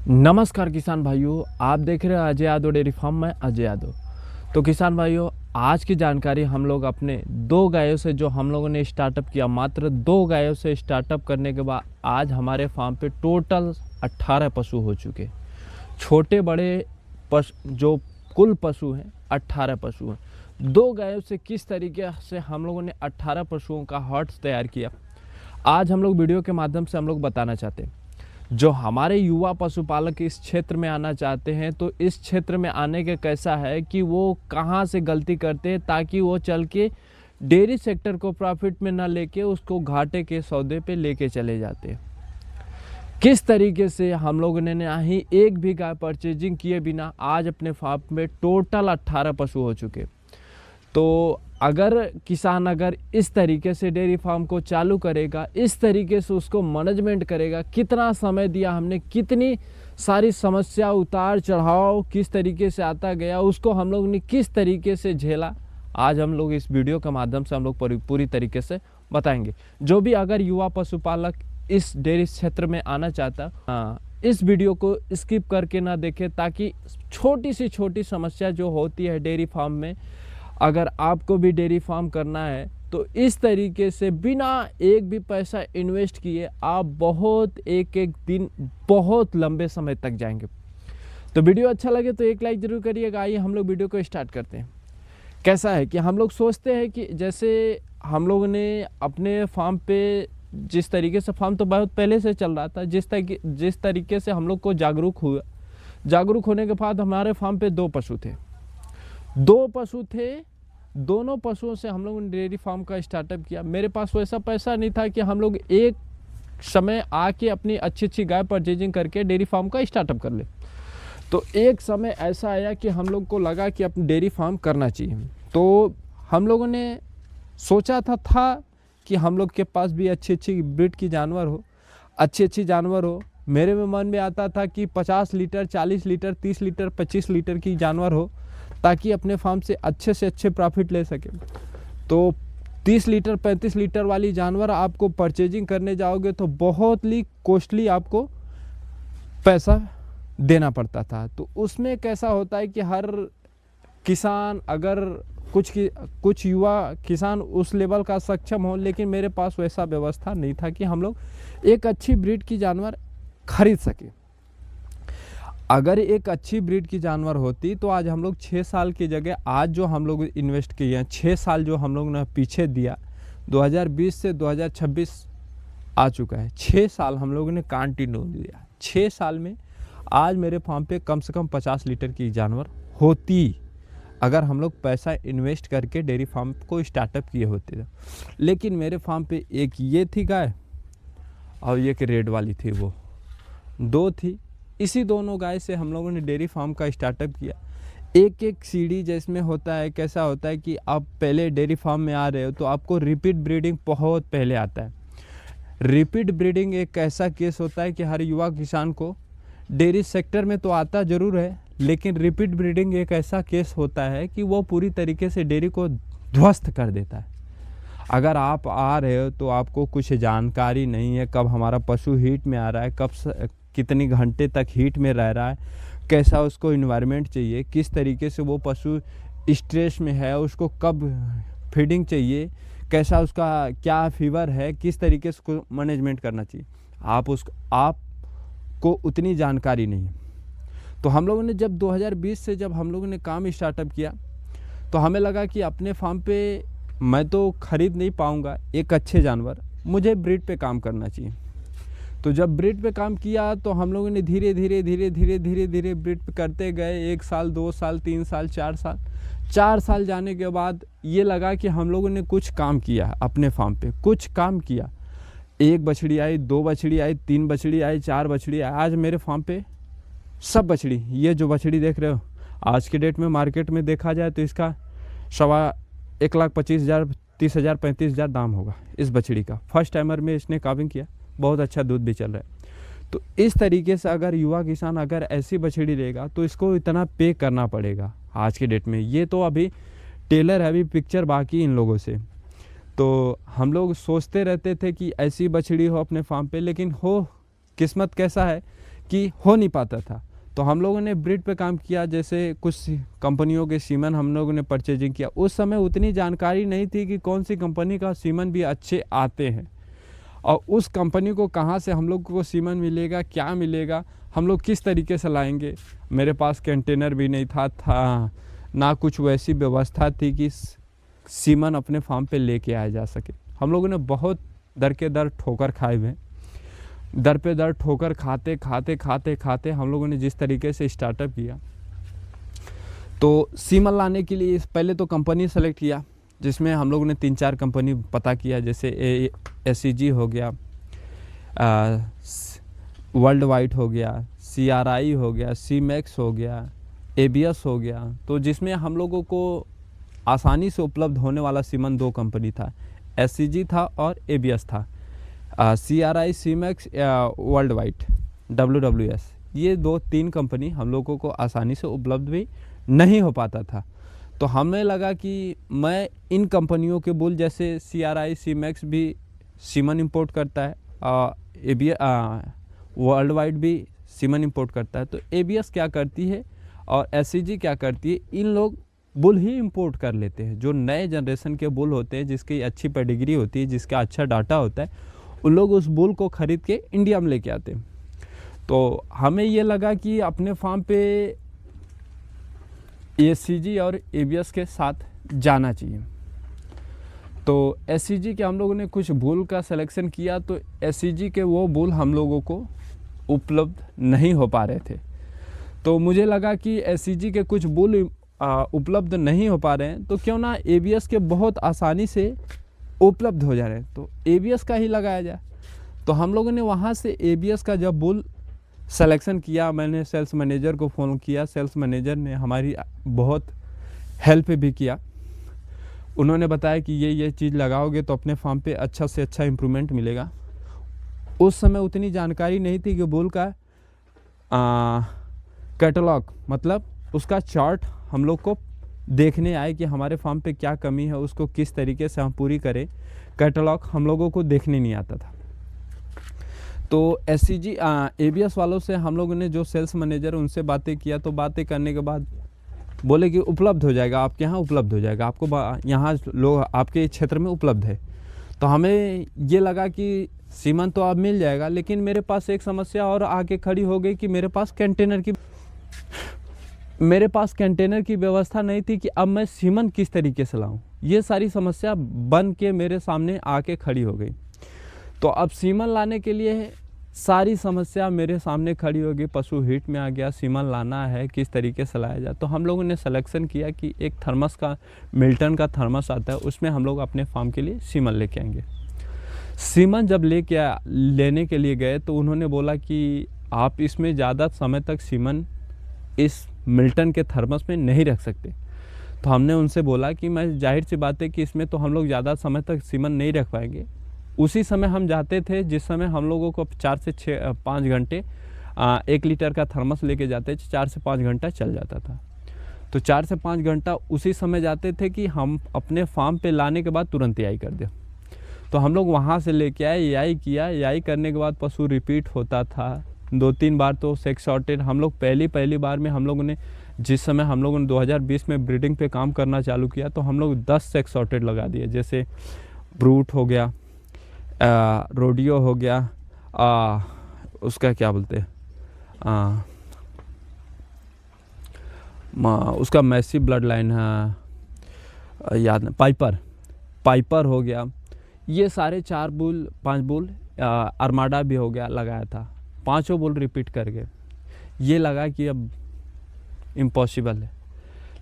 नमस्कार किसान भाइयों, आप देख रहे हैं अजय यादव डेयरी फार्म में अजय यादव। तो किसान भाइयों, आज की जानकारी हम लोग अपने दो गायों से जो हम लोगों ने स्टार्टअप किया, मात्र दो गायों से स्टार्टअप करने के बाद आज हमारे फार्म पे टोटल 18 पशु हो चुके। छोटे बड़े पशु जो कुल पशु हैं 18 पशु हैं। दो गायों से किस तरीके से हम लोगों ने 18 पशुओं का हर्ट्स तैयार किया, आज हम लोग वीडियो के माध्यम से हम लोग बताना चाहते हैं। जो हमारे युवा पशुपालक इस क्षेत्र में आना चाहते हैं, तो इस क्षेत्र में आने के कैसा है कि वो कहाँ से गलती करते हैं ताकि वो चल के डेयरी सेक्टर को प्रॉफिट में ना लेके उसको घाटे के सौदे पे लेके चले जाते हैं। किस तरीके से हम लोगों ने ना ही एक भी गाय परचेजिंग किए बिना आज अपने फार्म में टोटल 18 पशु हो चुके। तो अगर किसान इस तरीके से डेयरी फार्म को चालू करेगा, इस तरीके से उसको मैनेजमेंट करेगा, कितना समय दिया हमने, कितनी सारी समस्या उतार चढ़ाव किस तरीके से आता गया, उसको हम लोग ने किस तरीके से झेला, आज हम लोग इस वीडियो के माध्यम से हम लोग पूरी तरीके से बताएंगे। जो भी अगर युवा पशुपालक इस डेयरी क्षेत्र में आना चाहता, इस वीडियो को स्किप करके ना देखे, ताकि छोटी सी छोटी समस्या जो होती है डेयरी फार्म में, अगर आपको भी डेयरी फार्म करना है तो इस तरीके से बिना एक भी पैसा इन्वेस्ट किए आप बहुत एक दिन बहुत लंबे समय तक जाएंगे। तो वीडियो अच्छा लगे तो एक लाइक ज़रूर करिएगा। आइए हम लोग वीडियो को स्टार्ट करते हैं। कैसा है कि हम लोग सोचते हैं कि जैसे हम लोगों ने अपने फार्म पे जिस तरीके से, फार्म तो बहुत पहले से चल रहा था, जिस तरीके से हम लोग को जागरूक होने के बाद हमारे फार्म पे दो पशु थे। दोनों पशुओं से हम लोगों ने डेयरी फार्म का स्टार्टअप किया। मेरे पास वैसा पैसा नहीं था कि हम लोग एक समय आके अपनी अच्छी गाय परचेजिंग करके डेयरी फार्म का स्टार्टअप कर ले। तो एक समय ऐसा आया कि हम लोग को लगा कि अपनी डेयरी फार्म करना चाहिए। तो हम लोगों ने सोचा था कि हम लोग के पास भी अच्छी ब्रीड की जानवर हो, अच्छी जानवर हो। मेरे में मन में आता था कि 50 लीटर, 40 लीटर, 30 लीटर, 25 लीटर की जानवर हो, ताकि अपने फार्म से अच्छे प्रॉफिट ले सके। तो 30 लीटर 35 लीटर वाली जानवर आपको परचेजिंग करने जाओगे तो बहुत ही कॉस्टली आपको पैसा देना पड़ता था। तो उसमें कैसा होता है कि हर किसान, अगर कुछ युवा किसान उस लेवल का सक्षम हो, लेकिन मेरे पास वैसा व्यवस्था नहीं था कि हम लोग एक अच्छी ब्रीड की जानवर खरीद सके। अगर एक अच्छी ब्रीड की जानवर होती तो आज हम लोग 6 साल की जगह आज जो हम लोग इन्वेस्ट किए हैं, 6 साल जो हम लोग ने पीछे दिया, 2020 से 2026 आ चुका है। 6 साल हम लोगों ने कंटिन्यू दिया। 6 साल में आज मेरे फार्म पे कम से कम 50 लीटर की जानवर होती, अगर हम लोग पैसा इन्वेस्ट करके डेयरी फार्म को स्टार्टअप किए होते थे। लेकिन मेरे फार्म पे एक ये थी गाय और एक रेड वाली थी, वो दो थी। इसी दोनों गाय से हम लोगों ने डेयरी फार्म का स्टार्टअप किया। एक सीढ़ी जिसमें होता है, कैसा होता है कि आप पहले डेयरी फार्म में आ रहे हो तो आपको रिपीट ब्रीडिंग बहुत पहले आता है। रिपीट ब्रीडिंग एक ऐसा केस होता है कि हर युवा किसान को डेयरी सेक्टर में तो आता ज़रूर है, लेकिन रिपीट ब्रीडिंग एक ऐसा केस होता है कि वो पूरी तरीके से डेयरी को ध्वस्त कर देता है। अगर आप आ रहे हो तो आपको कुछ जानकारी नहीं है, कब हमारा पशु हीट में आ रहा है, कितनी घंटे तक हीट में रह रहा है, कैसा उसको इन्वायरमेंट चाहिए, किस तरीके से वो पशु स्ट्रेस में है, उसको कब फीडिंग चाहिए, कैसा उसका क्या फीवर है, किस तरीके से उसको मैनेजमेंट करना चाहिए, आपको उतनी जानकारी नहीं है। तो हम लोगों ने जब 2020 से जब हम लोगों ने काम स्टार्टअप किया, तो हमें लगा कि अपने फार्म पे मैं तो खरीद नहीं पाऊँगा एक अच्छे जानवर, मुझे ब्रीड पे काम करना चाहिए। तो जब ब्रीड पे काम किया तो हम लोगों ने धीरे धीरे ब्रीड पे करते गए। 1 साल, 2 साल, 3 साल, 4 साल जाने के बाद ये लगा कि हम लोगों ने कुछ काम किया अपने फार्म पे, कुछ काम किया। 1 बछड़ी आई, 2 बछड़ी आई, 3 बछड़ी आई, 4 बछड़ी आई। आज मेरे फार्म पे सब बछड़ी, ये जो बछड़ी देख रहे हो, आज के डेट में मार्केट में देखा जाए तो इसका 1,25,000, 30,000, 35,000 दाम होगा इस बछड़ी का। फर्स्ट टाइमर में इसने काविंग किया, बहुत अच्छा दूध भी चल रहा है। तो इस तरीके से अगर युवा किसान अगर ऐसी बछड़ी लेगा तो इसको इतना पे करना पड़ेगा आज के डेट में। ये तो अभी टेलर है, अभी पिक्चर बाकी इन लोगों से। तो हम लोग सोचते रहते थे कि ऐसी बछड़ी हो अपने फार्म पे, लेकिन हो किस्मत कैसा है कि हो नहीं पाता था। तो हम लोगों ने ब्रीड पे काम किया, जैसे कुछ कंपनियों के सीमन हम लोगों ने परचेजिंग किया। उस समय उतनी जानकारी नहीं थी कि कौन सी कंपनी का सीमन भी अच्छे आते हैं और उस कंपनी को कहाँ से हम लोग को सीमन मिलेगा, क्या मिलेगा, हम लोग किस तरीके से लाएंगे। मेरे पास कंटेनर भी नहीं था ना कुछ वैसी व्यवस्था थी कि सीमन अपने फार्म पे लेके आया जा सके। हम लोगों ने बहुत दर के दर ठोकर खाए हुए, दर पे दर ठोकर खाते खाते खाते खाते हम लोगों ने जिस तरीके से स्टार्टअप किया, तो सीमन लाने के लिए पहले तो कंपनी सेलेक्ट किया, जिसमें हम लोगों ने 3-4 कंपनी पता किया, जैसे SCG हो गया, वर्ल्ड वाइड हो गया, CRI हो गया, CMAX हो गया, ABS हो गया। तो जिसमें हम लोगों को आसानी से उपलब्ध होने वाला सीमन 2 कंपनी था, SCG था और ABS था। CRI, CMAX, world wide, WWS, ये 2-3 कंपनी हम लोगों को आसानी से उपलब्ध भी नहीं हो पाता था। तो हमें लगा कि मैं इन कंपनियों के बुल, जैसे CRI, CMAX भी सीमन इंपोर्ट करता है, ABS वर्ल्ड वाइड भी सीमन इंपोर्ट करता है, तो ABS क्या करती है और SCG क्या करती है, इन लोग बुल ही इंपोर्ट कर लेते हैं। जो नए जनरेशन के बुल होते हैं, जिसकी अच्छी पेडिग्री होती है, जिसका अच्छा डाटा होता है, उन लोग उस बुल को ख़रीद के इंडिया में लेके आते हैं। तो हमें ये लगा कि अपने फार्म पे SCG और ABS के साथ जाना चाहिए। तो SCG के हम लोगों ने कुछ बुल का सिलेक्शन किया, तो SCG के वो बुल हम लोगों को उपलब्ध नहीं हो पा रहे थे। तो मुझे लगा कि SCG के कुछ बुल उपलब्ध नहीं हो पा रहे हैं, तो क्यों ना ABS के बहुत आसानी से उपलब्ध हो जा रहे हैं, तो ABS का ही लगाया जाए। तो हम लोगों ने वहाँ से ABS का जब बुल सिलेक्शन किया, मैंने सेल्स मैनेजर को फ़ोन किया, सेल्स मैनेजर ने हमारी बहुत हेल्प भी किया। उन्होंने बताया कि ये चीज़ लगाओगे तो अपने फार्म पे अच्छा से अच्छा इम्प्रूवमेंट मिलेगा। उस समय उतनी जानकारी नहीं थी कि बुल का कैटलॉग, मतलब उसका चार्ट हम लोग को देखने आए कि हमारे फार्म पे क्या कमी है, उसको किस तरीके से हम पूरी करें। कैटलॉग हम लोगों को देखने नहीं आता था। तो SCG ABS वालों से हम लोगों ने, जो सेल्स मैनेजर, उनसे बातें किया। तो बातें करने के बाद बोले कि उपलब्ध हो जाएगा, आपके यहाँ उपलब्ध हो जाएगा, आपको यहाँ लोग आपके क्षेत्र में उपलब्ध है। तो हमें ये लगा कि सीमन तो अब मिल जाएगा, लेकिन मेरे पास एक समस्या और आके खड़ी हो गई कि मेरे पास कंटेनर की व्यवस्था नहीं थी कि अब मैं सीमन किस तरीके से लाऊं। ये सारी समस्या बन के मेरे सामने आके खड़ी हो गई। तो अब सीमन लाने के लिए सारी समस्या मेरे सामने खड़ी हो गई। पशु हीट में आ गया, सीमन लाना है, किस तरीके से लाया जाए। तो हम लोगों ने सिलेक्शन किया कि एक थर्मस का, मिल्टन का थर्मस आता है, उसमें हम लोग अपने फार्म के लिए सीमन लेके आएंगे। सीमन जब लेने के लिए गए तो उन्होंने बोला कि आप इसमें ज़्यादा समय तक सीमन इस मिल्टन के थर्मस में नहीं रख सकते। तो हमने उनसे बोला कि मैं, जाहिर सी बात है कि इसमें तो हम लोग ज़्यादा समय तक सीमन नहीं रख पाएंगे। उसी समय हम जाते थे जिस समय हम लोगों को 4 से 5 घंटे 1 लीटर का थर्मस लेके जाते थे, 4 से 5 घंटा चल जाता था। तो 4 से 5 घंटा उसी समय जाते थे कि हम अपने फार्म पे लाने के बाद तुरंत EI कर दें। तो हम लोग वहाँ से लेके आए, EI किया। EI करने के बाद पशु रिपीट होता था 2-3 बार। तो सेक्स शॉर्टेज हम लोग पहली बार में हम लोगों ने, जिस समय हम लोगों ने 2020 में ब्रीडिंग पे काम करना चालू किया, तो हम लोग 10 सेक्स शॉर्टेज लगा दिए। जैसे ब्रूट हो गया, रोडियो हो गया, उसका क्या बोलते हैं, उसका मैसिव ब्लड लाइन है, याद नहीं, पाइपर हो गया। ये सारे 4 बुल 5 बुल, आर्माडा भी हो गया, लगाया था। 5 बुल रिपीट कर गए। ये लगा कि अब इम्पॉसिबल है,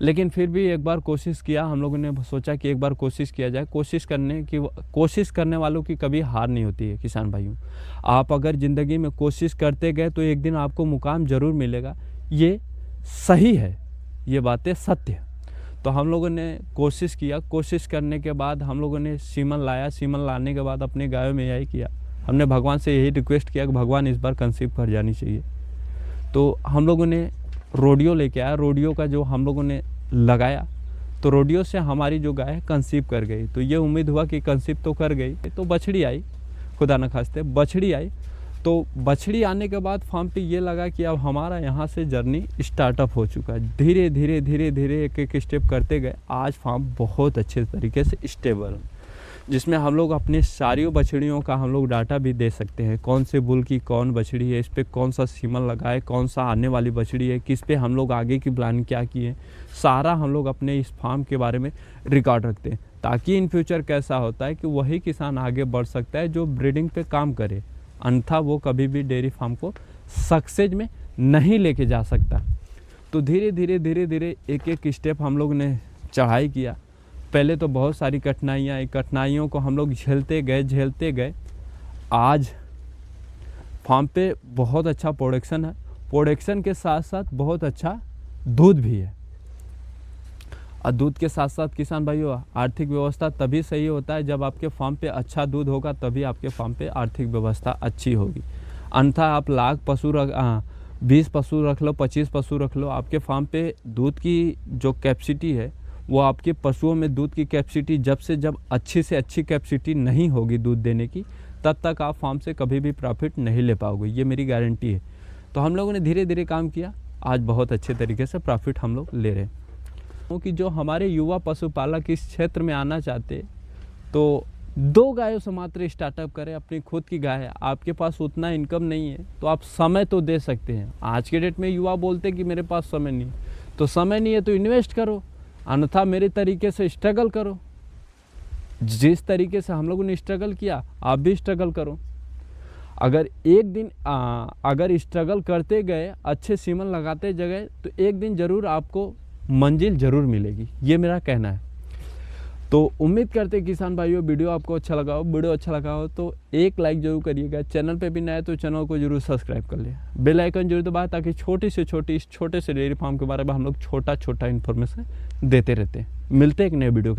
लेकिन फिर भी एक बार कोशिश किया। हम लोगों ने सोचा कि एक बार कोशिश किया जाए। कोशिश करने वालों की कभी हार नहीं होती है किसान भाइयों। आप अगर ज़िंदगी में कोशिश करते गए तो एक दिन आपको मुकाम ज़रूर मिलेगा। ये सही है, ये बातें सत्य है। तो हम लोगों ने कोशिश किया। कोशिश करने के बाद हम लोगों ने सीमन लाया। सीमन लाने के बाद अपने गायों में यही किया, हमने भगवान से यही रिक्वेस्ट किया कि भगवान इस बार कंसीव कर जानी चाहिए। तो हम लोगों ने रोडियो लेके आया। रोडियो का जो हम लोगों ने लगाया, तो रोडियो से हमारी जो गाय कंसीव कर गई। तो ये उम्मीद हुआ कि कंसीव तो कर गई, तो बछड़ी आई, खुदा न खास्ते बछड़ी आई। तो बछड़ी आने के बाद फार्म पे ये लगा कि अब हमारा यहाँ से जर्नी स्टार्टअप हो चुका है। धीरे धीरे धीरे धीरे एक एक स्टेप करते गए, आज फार्म बहुत अच्छे तरीके से स्टेबल है, जिसमें हम लोग अपने सारी बछड़ियों का हम लोग डाटा भी दे सकते हैं। कौन से बुल की कौन बछड़ी है, इस पर कौन सा सीमन लगा है, कौन सा आने वाली बछड़ी है, किस पे हम लोग आगे की प्लान क्या किए, सारा हम लोग अपने इस फार्म के बारे में रिकॉर्ड रखते हैं, ताकि इन फ्यूचर कैसा होता है कि वही किसान आगे बढ़ सकता है जो ब्रीडिंग पे काम करे, अन्यथा वो कभी भी डेयरी फार्म को सक्सेस में नहीं लेके जा सकता। तो धीरे धीरे धीरे धीरे एक एक स्टेप हम लोग ने चढ़ाई किया। पहले तो बहुत सारी कठिनाइयों को हम लोग झेलते गए। आज फार्म पे बहुत अच्छा प्रोडक्शन है, प्रोडक्शन के साथ साथ बहुत अच्छा दूध भी है। और दूध के साथ साथ किसान भाइयों, आर्थिक व्यवस्था तभी सही होता है जब आपके फार्म पे अच्छा दूध होगा, तभी आपके फार्म पे आर्थिक व्यवस्था अच्छी होगी। अन्यथा आप 20 पशु रख लो, 25 पशु रख लो, आपके फार्म पे दूध की जो कैपेसिटी है, वो आपके पशुओं में दूध की कैपेसिटी जब अच्छी से अच्छी कैपेसिटी नहीं होगी दूध देने की, तब तक आप फार्म से कभी भी प्रॉफिट नहीं ले पाओगे, ये मेरी गारंटी है। तो हम लोगों ने धीरे धीरे काम किया, आज बहुत अच्छे तरीके से प्रॉफिट हम लोग ले रहे हैं। क्योंकि जो हमारे युवा पशुपालक इस क्षेत्र में आना चाहते, तो 2 गायों से मात्र स्टार्टअप करें। अपनी खुद की गाय है, आपके पास उतना इनकम नहीं है तो आप समय तो दे सकते हैं। आज के डेट में युवा बोलते कि मेरे पास समय नहीं है, तो समय नहीं है तो इन्वेस्ट करो, अन्यथा मेरे तरीके से स्ट्रगल करो। जिस तरीके से हम लोगों ने स्ट्रगल किया, आप भी स्ट्रगल करो। अगर एक दिन अगर स्ट्रगल करते गए, अच्छे सीमन लगाते गए, तो एक दिन ज़रूर आपको मंजिल ज़रूर मिलेगी, ये मेरा कहना है। तो उम्मीद करते किसान भाइयों वीडियो आपको अच्छा लगा हो। वीडियो अच्छा लगा हो तो एक लाइक जरूर करिएगा। चैनल पे भी नया है तो चैनल को जरूर सब्सक्राइब कर ले, बेल आइकन जरूर दबाएं, ताकि छोटी से छोटी इस छोटे से डेयरी फार्म के बारे में हम लोग छोटा इन्फॉर्मेशन देते रहते हैं। मिलते हैं एक नए वीडियो के